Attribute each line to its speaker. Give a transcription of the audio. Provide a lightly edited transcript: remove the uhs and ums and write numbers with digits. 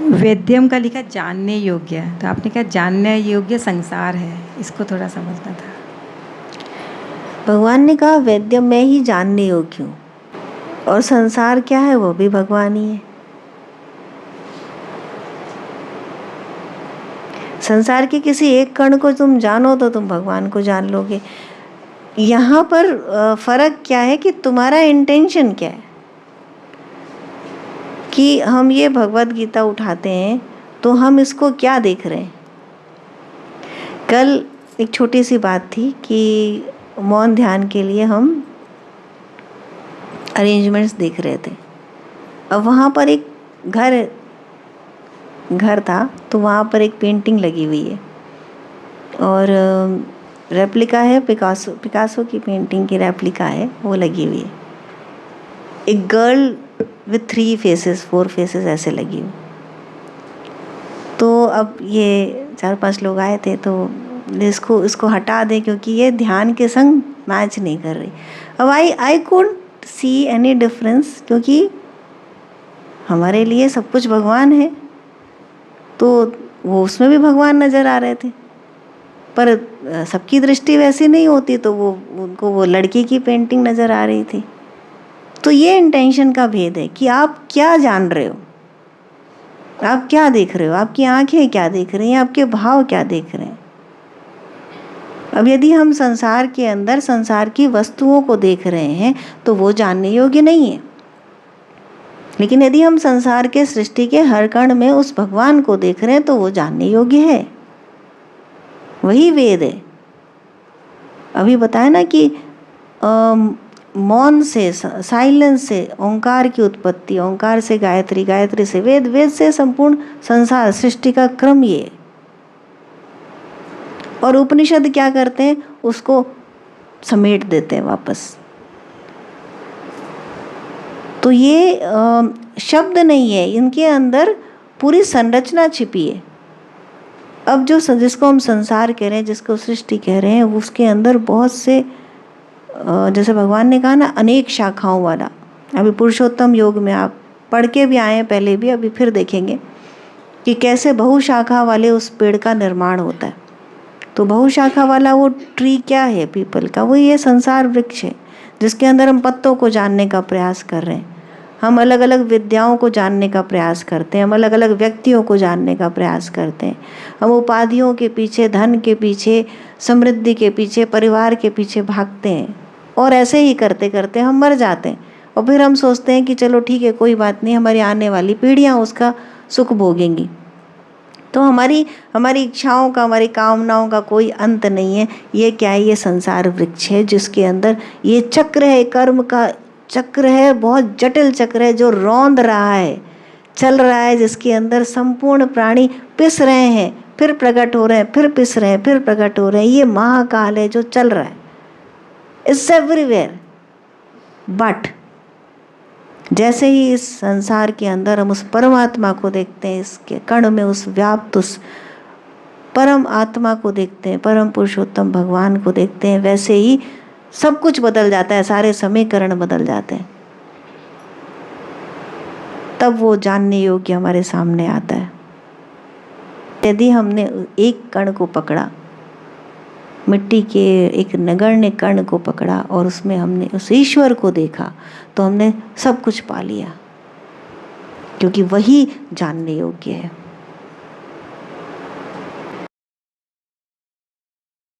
Speaker 1: वेद्यम का लिखा जानने योग्य, तो आपने कहा जानने योग्य संसार है, इसको थोड़ा समझना था।
Speaker 2: भगवान ने कहा वेद्यम मैं ही जानने योग्य हूँ, और संसार क्या है वो भी भगवान ही है। संसार के किसी एक कण को तुम जानो तो तुम भगवान को जान लोगे। यहाँ पर फर्क क्या है कि तुम्हारा इंटेंशन क्या है। कि हम ये भगवत गीता उठाते हैं तो हम इसको क्या देख रहे हैं। कल एक छोटी सी बात थी कि मौन ध्यान के लिए हम अरेंजमेंट्स देख रहे थे। अब वहाँ पर एक घर था, तो वहाँ पर एक पेंटिंग लगी हुई है और रेप्लिका है, पिकासो की पेंटिंग की रेप्लिका है, वो लगी हुई है। एक गर्ल विथ 3 फेसेस 4 फेसेस ऐसे लगी हुई। तो अब ये 4-5 लोग आए थे तो इसको हटा दें क्योंकि ये ध्यान के संग मैच नहीं कर रही। अब I couldn't see any difference, क्योंकि हमारे लिए सब कुछ भगवान है, तो वो उसमें भी भगवान नज़र आ रहे थे। पर सबकी दृष्टि वैसी नहीं होती, तो उनको वो लड़की की पेंटिंग नज़र आ रही थी। तो ये इंटेंशन का भेद है कि आप क्या जान रहे हो, आप क्या देख रहे हो, आपकी आंखें क्या देख रही हैं, आपके भाव क्या देख रहे हैं। अब यदि हम संसार के अंदर संसार की वस्तुओं को देख रहे हैं तो वो जानने योग्य नहीं है। लेकिन यदि हम संसार के सृष्टि के हर कण में उस भगवान को देख रहे हैं तो वो जानने योग्य है। वही वेद है। अभी बताया ना कि मौन से, साइलेंस से ओंकार की उत्पत्ति, ओंकार से गायत्री, गायत्री से वेद, वेद से संपूर्ण संसार सृष्टि का क्रम ये। और उपनिषद क्या करते हैं, उसको समेट देते हैं वापस। तो ये शब्द नहीं है, इनके अंदर पूरी संरचना छिपी है। अब जिसको हम संसार कह रहे हैं, जिसको सृष्टि कह रहे हैं, उसके अंदर बहुत से, जैसे भगवान ने कहा ना, अनेक शाखाओं वाला। अभी पुरुषोत्तम योग में आप पढ़ के भी आए हैं पहले भी, अभी फिर देखेंगे कि कैसे बहुशाखा वाले उस पेड़ का निर्माण होता है। तो बहुशाखा वाला वो ट्री क्या है, पीपल का, वो ये संसार वृक्ष है जिसके अंदर हम पत्तों को जानने का प्रयास कर रहे हैं। हम अलग अलग विद्याओं को जानने का प्रयास करते हैं, हम अलग अलग व्यक्तियों को जानने का प्रयास करते हैं। हम उपाधियों के पीछे, धन के पीछे, समृद्धि के पीछे, परिवार के पीछे भागते हैं, और ऐसे ही करते करते हम मर जाते हैं। और फिर हम सोचते हैं कि चलो ठीक है, कोई बात नहीं, हमारी आने वाली पीढ़ियाँ उसका सुख भोगेंगी। तो हमारी इच्छाओं का, हमारी कामनाओं का कोई अंत नहीं है। ये क्या है, ये संसार वृक्ष है जिसके अंदर ये चक्र है, कर्म का चक्र है, बहुत जटिल चक्र है जो रौंद रहा है, चल रहा है, जिसके अंदर संपूर्ण प्राणी पिस रहे हैं, फिर प्रकट हो रहे हैं, फिर पिस रहे हैं, फिर प्रकट हो रहे हैं। ये महाकाल है जो चल रहा है, इट्स एवरीवेयर। बट जैसे ही इस संसार के अंदर हम उस परमात्मा को देखते हैं, इसके कण में उस व्याप्त उस परम आत्मा को देखते हैं, परम पुरुषोत्तम भगवान को देखते हैं, वैसे ही सब कुछ बदल जाता है, सारे समीकरण बदल जाते हैं। तब वो जानने योग्य हमारे सामने आता है। यदि हमने एक कण को पकड़ा, मिट्टी के एक नगण्य कण को पकड़ा, और उसमें हमने उस ईश्वर को देखा, तो हमने सब कुछ पा लिया, क्योंकि वही जानने योग्य है।